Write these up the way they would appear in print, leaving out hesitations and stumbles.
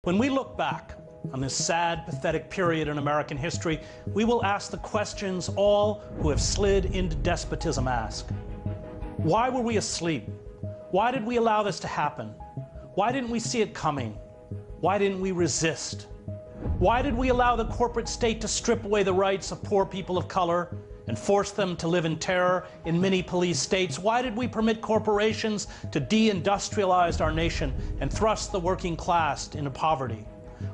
When we look back on this sad, pathetic period in American history, we will ask the questions all who have slid into despotism ask. Why were we asleep? Why did we allow this to happen? Why didn't we see it coming? Why didn't we resist? Why did we allow the corporate state to strip away the rights of poor people of color and force them to live in terror in many police states? Why did we permit corporations to deindustrialize our nation and thrust the working class into poverty?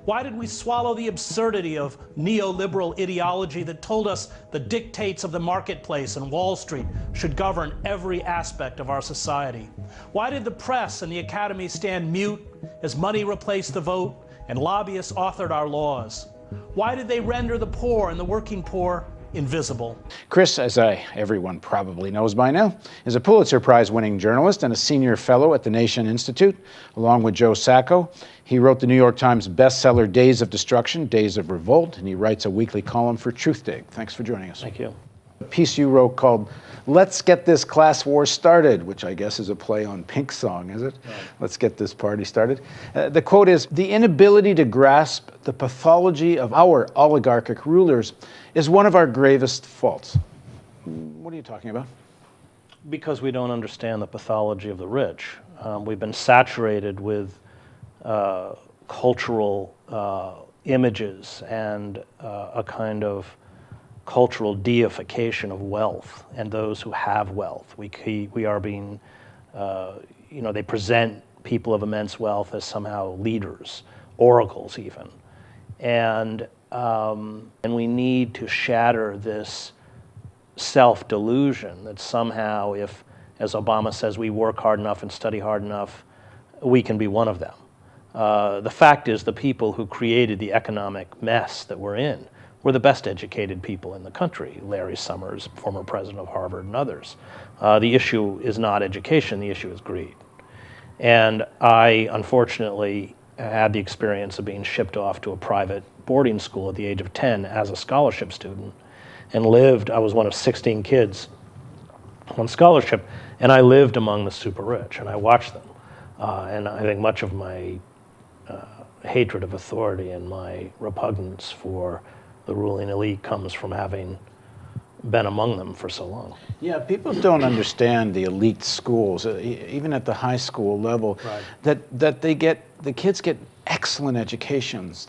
Why did we swallow the absurdity of neoliberal ideology that told us the dictates of the marketplace and Wall Street should govern every aspect of our society? Why did the press and the academy stand mute as money replaced the vote and lobbyists authored our laws? Why did they render the poor and the working poor invisible? Chris, as everyone probably knows by now, is a Pulitzer Prize-winning journalist and a senior fellow at the Nation Institute, along with Joe Sacco. He wrote the New York Times bestseller Days of Destruction, Days of Revolt, and he writes a weekly column for Truthdig. Thanks for joining us. Thank you. A piece you wrote called Let's Get This Class War Started, which I guess is a play on Pink's song, is it? Right. Let's get this party started. The quote is, "The inability to grasp the pathology of our oligarchic rulers is one of our gravest faults." What are you talking about? Because we don't understand the pathology of the rich. We've been saturated with cultural images and a kind of cultural deification of wealth and those who have wealth. We are being, they present people of immense wealth as somehow leaders, oracles even. And we need to shatter this self-delusion that somehow if, as Obama says, we work hard enough and study hard enough, we can be one of them. The fact is the people who created the economic mess that we're in were the best educated people in the country. Larry Summers, former president of Harvard, and others. The issue is not education, the issue is greed. And I, unfortunately, had the experience of being shipped off to a private boarding school at the age of 10 as a scholarship student, and I was one of 16 kids on scholarship, and I lived among the super rich, and I watched them. And I think much of my hatred of authority and my repugnance for the ruling elite comes from having been among them for so long. Yeah, people don't understand the elite schools, even at the high school level, right, that the kids get excellent educations,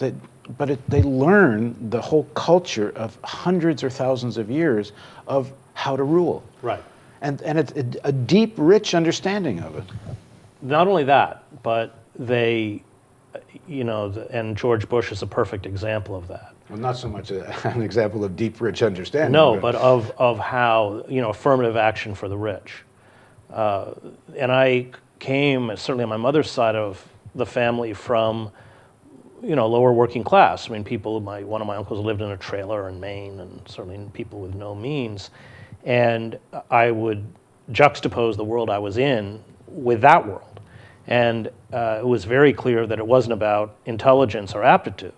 but they learn the whole culture of hundreds or thousands of years of how to rule. Right. And it's a deep, rich understanding of it. Not only that, but they, and George Bush is a perfect example of that. Well, not so much an example of deep, rich understanding. No, but of how, affirmative action for the rich. And I came, certainly on my mother's side of the family, from, lower working class. I mean, one of my uncles lived in a trailer in Maine, and certainly people with no means. And I would juxtapose the world I was in with that world. And it was very clear that it wasn't about intelligence or aptitude.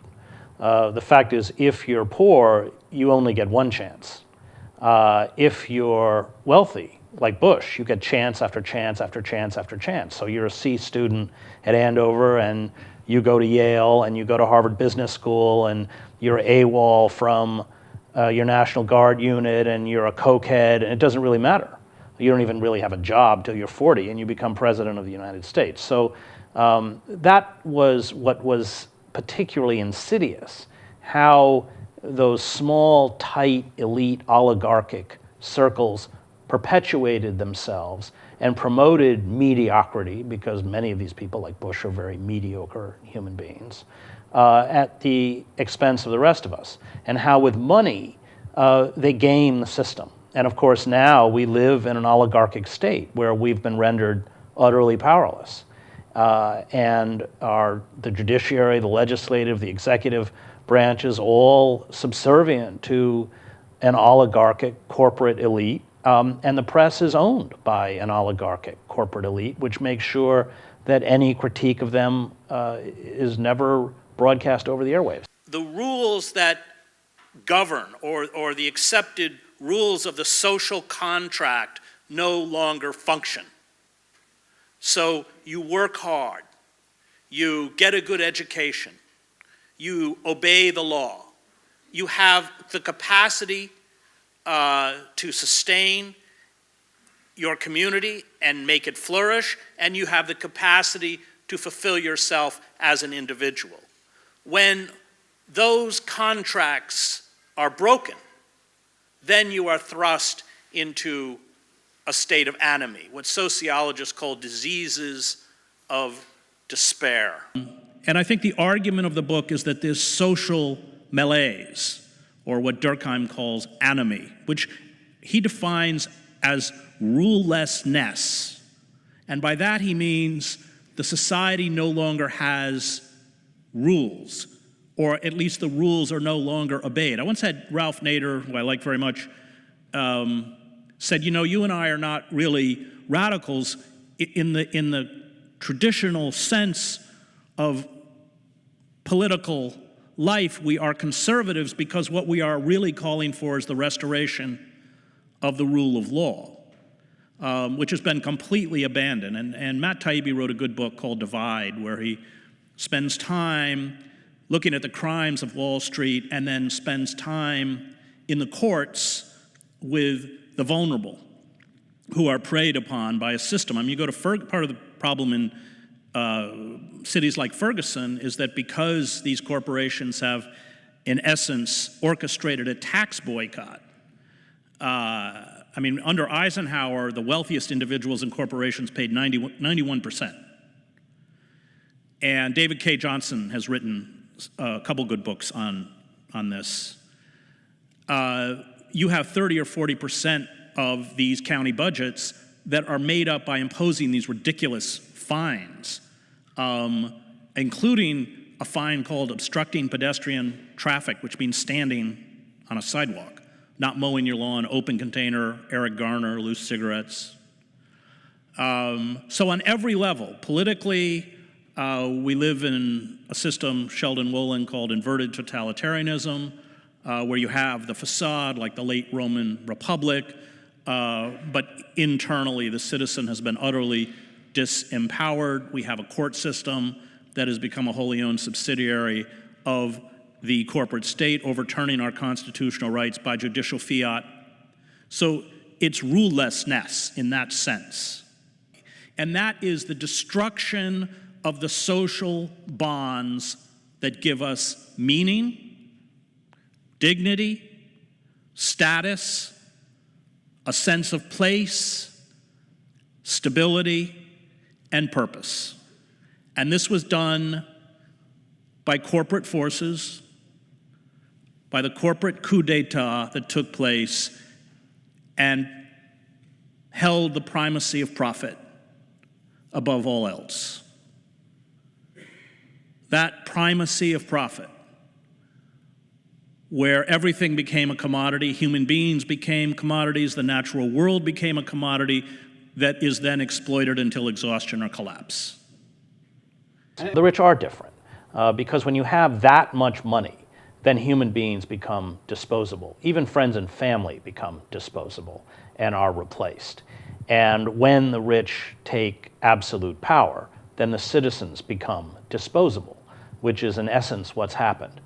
The fact is, if you're poor, you only get one chance. If you're wealthy, like Bush, you get chance after chance after chance after chance. So you're a C student at Andover, and you go to Yale, and you go to Harvard Business School, and you're AWOL from your National Guard unit, and you're a cokehead, and it doesn't really matter. You don't even really have a job till you're 40, and you become president of the United States. So that was what was particularly insidious, how those small, tight, elite, oligarchic circles perpetuated themselves and promoted mediocrity, because many of these people, like Bush, are very mediocre human beings, at the expense of the rest of us. And how with money, they game the system. And of course now we live in an oligarchic state where we've been rendered utterly powerless. And the judiciary, the legislative, the executive branches, all subservient to an oligarchic corporate elite. And the press is owned by an oligarchic corporate elite, which makes sure that any critique of them is never broadcast over the airwaves. The rules that govern, or the accepted rules of the social contract, no longer function. So you work hard, you get a good education, you obey the law, you have the capacity to sustain your community and make it flourish, and you have the capacity to fulfill yourself as an individual. When those contracts are broken, then you are thrust into a state of anomie, what sociologists call diseases of despair. And I think the argument of the book is that this social malaise, or what Durkheim calls anomie, which he defines as rulelessness. And by that he means the society no longer has rules, or at least the rules are no longer obeyed. I once had Ralph Nader, who I like very much, said, you know, you and I are not really radicals in the traditional sense of political life. We are conservatives because what we are really calling for is the restoration of the rule of law, which has been completely abandoned. And Matt Taibbi wrote a good book called Divide, where he spends time looking at the crimes of Wall Street and then spends time in the courts with the vulnerable who are preyed upon by a system. I mean, you go to part of the problem in cities like Ferguson is that because these corporations have, in essence, orchestrated a tax boycott. I mean, under Eisenhower, the wealthiest individuals and corporations paid 91%. And David K. Johnson has written a couple good books on this. You have 30 or 40% of these county budgets that are made up by imposing these ridiculous fines, including a fine called obstructing pedestrian traffic, which means standing on a sidewalk, not mowing your lawn, open container, Eric Garner, loose cigarettes. So on every level, politically, we live in a system, Sheldon Wolin, called inverted totalitarianism, where you have the facade like the late Roman Republic, but internally the citizen has been utterly disempowered. We have a court system that has become a wholly owned subsidiary of the corporate state, overturning our constitutional rights by judicial fiat. So it's rulelessness in that sense. And that is the destruction of the social bonds that give us meaning, dignity, status, a sense of place, stability, and purpose. And this was done by corporate forces, by the corporate coup detat that took place and held the primacy of profit above all else. That primacy of profit, where everything became a commodity, human beings became commodities, the natural world became a commodity that is then exploited until exhaustion or collapse. The rich are different because when you have that much money, then human beings become disposable. Even friends and family become disposable and are replaced. And when the rich take absolute power, then the citizens become disposable, which is in essence what's happened.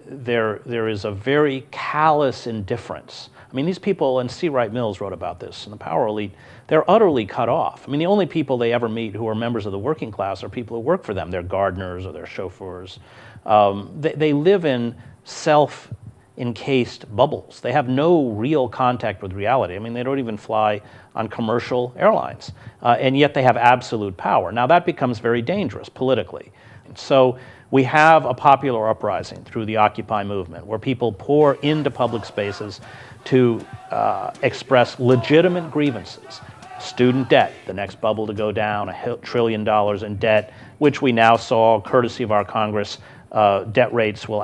There is a very callous indifference. I mean, these people, and C. Wright Mills wrote about this, in the power elite, they're utterly cut off. I mean, the only people they ever meet who are members of the working class are people who work for them. They're gardeners or they're chauffeurs. They live in self-encased bubbles. They have no real contact with reality. I mean, they don't even fly on commercial airlines, and yet they have absolute power. Now, that becomes very dangerous politically. So we have a popular uprising through the Occupy movement where people pour into public spaces to express legitimate grievances. Student debt, the next bubble to go down, $1 trillion in debt, which we now saw, courtesy of our Congress, debt rates will,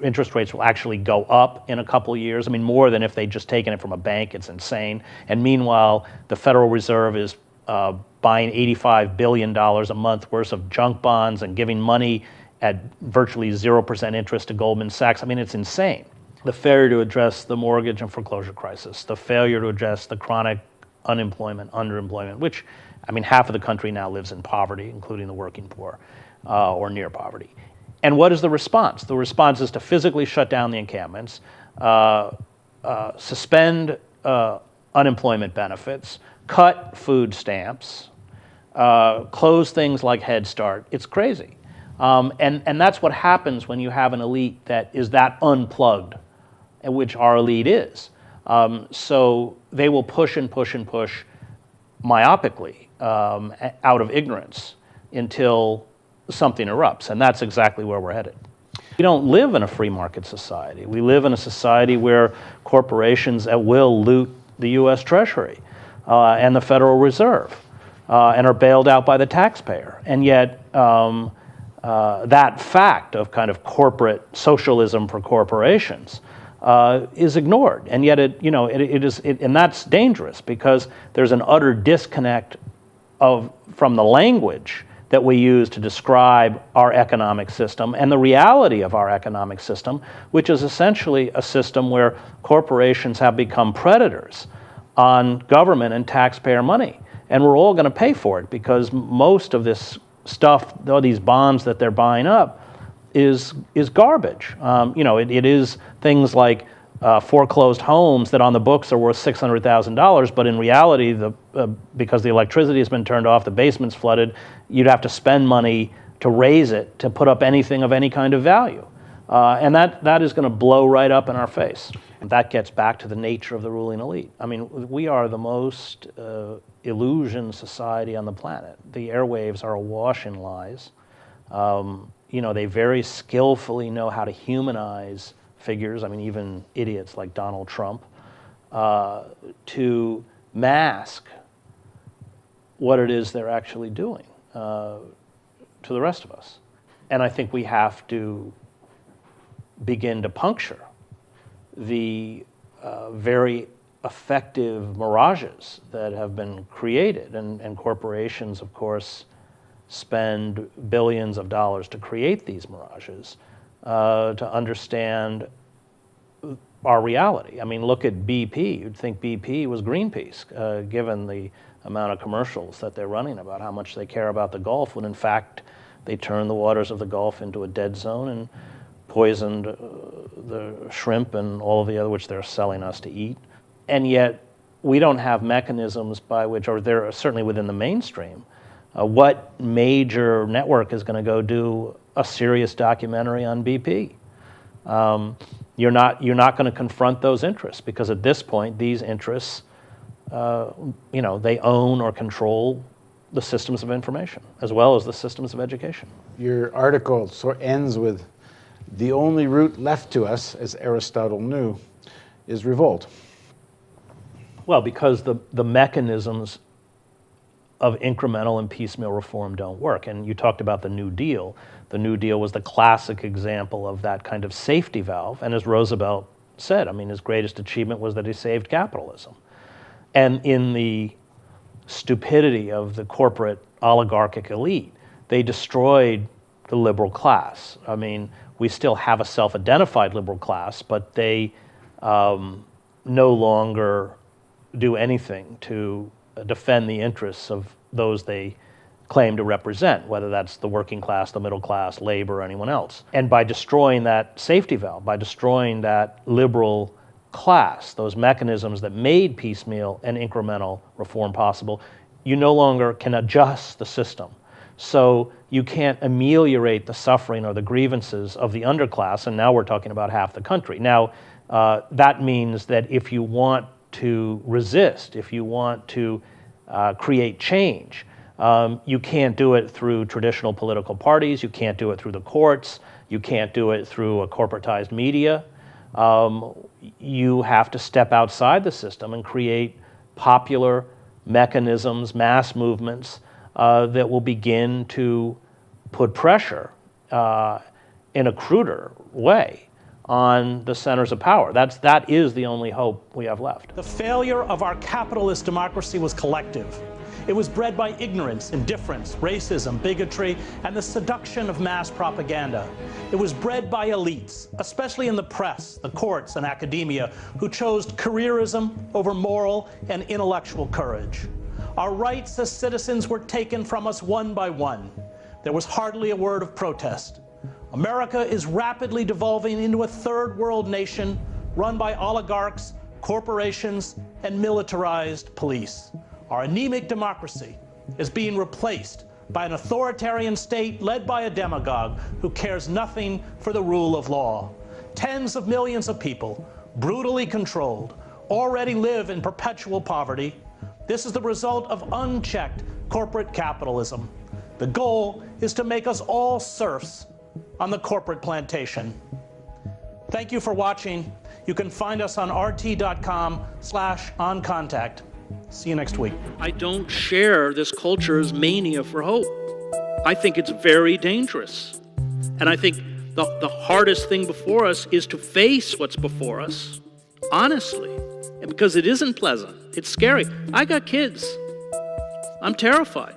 interest rates will actually go up in a couple of years. I mean, more than if they'd just taken it from a bank. It's insane. And meanwhile, the Federal Reserve is buying $85 billion a month worth of junk bonds and giving money at virtually 0% interest to Goldman Sachs. I mean, it's insane. The failure to address the mortgage and foreclosure crisis, the failure to address the chronic unemployment, underemployment, which I mean, half of the country now lives in poverty, including the working poor, or near poverty. And what is the response? The response is to physically shut down the encampments, suspend unemployment benefits, cut food stamps, close things like Head Start. It's crazy. And that's what happens when you have an elite that is that unplugged, which our elite is. So they will push and push and push myopically out of ignorance until something erupts. And that's exactly where we're headed. We don't live in a free market society. We live in a society where corporations at will loot the U.S. Treasury and the Federal Reserve and are bailed out by the taxpayer. And yet that fact of kind of corporate socialism for corporations is ignored. And yet and that's dangerous because there's an utter disconnect from the language that we use to describe our economic system and the reality of our economic system, which is essentially a system where corporations have become predators on government and taxpayer money. And we're all going to pay for it because most of this stuff, all these bonds that they're buying up, is garbage. It is things like foreclosed homes that on the books are worth $600,000, but in reality, because the electricity has been turned off, the basement's flooded, you'd have to spend money to raise it to put up anything of any kind of value. And that is going to blow right up in our face. And that gets back to the nature of the ruling elite. I mean, we are the most illusioned society on the planet. The airwaves are awash in lies. They very skillfully know how to humanize figures, I mean, even idiots like Donald Trump, to mask what it is they're actually doing to the rest of us. And I think we have to begin to puncture the very effective mirages that have been created. And corporations, of course, spend billions of dollars to create these mirages, to understand our reality. I mean, look at BP. You'd think BP was Greenpeace, given the amount of commercials that they're running about how much they care about the Gulf, when in fact they turn the waters of the Gulf into a dead zone and poisoned the shrimp and all of the other which they're selling us to eat. And yet we don't have mechanisms by which, or they're certainly within the mainstream, what major network is going to go do a serious documentary on BP? You're not going to confront those interests because at this point, these interests, they own or control the systems of information as well as the systems of education. Your article ends with, "The only route left to us, as Aristotle knew, is revolt." Well, because the mechanisms of incremental and piecemeal reform don't work. And you talked about the New Deal. The New Deal was the classic example of that kind of safety valve. And as Roosevelt said, I mean, his greatest achievement was that he saved capitalism. And in the stupidity of the corporate oligarchic elite, they destroyed the liberal class. I mean, we still have a self-identified liberal class, but they no longer do anything to defend the interests of those they claim to represent, whether that's the working class, the middle class, labor, or anyone else. And by destroying that safety valve, by destroying that liberal class, those mechanisms that made piecemeal and incremental reform possible, you no longer can adjust the system. So you can't ameliorate the suffering or the grievances of the underclass, and now we're talking about half the country. Now, that means that if you want to resist, if you want to create change, you can't do it through traditional political parties, you can't do it through the courts, you can't do it through a corporatized media. You have to step outside the system and create popular mechanisms, mass movements that will begin to put pressure in a cruder way on the centers of power. That is the only hope we have left. The failure of our capitalist democracy was collective. It was bred by ignorance, indifference, racism, bigotry, and the seduction of mass propaganda. It was bred by elites, especially in the press, the courts, and academia, who chose careerism over moral and intellectual courage. Our rights as citizens were taken from us one by one. There was hardly a word of protest. America is rapidly devolving into a third world nation run by oligarchs, corporations, and militarized police. Our anemic democracy is being replaced by an authoritarian state led by a demagogue who cares nothing for the rule of law. Tens of millions of people, brutally controlled, already live in perpetual poverty. This is the result of unchecked corporate capitalism. The goal is to make us all serfs on the corporate plantation. Thank you for watching. You can find us on rt.com/oncontact. See you next week. I don't share this culture's mania for hope. I think it's very dangerous. And I think the hardest thing before us is to face what's before us, honestly. And because it isn't pleasant. It's scary. I got kids. I'm terrified.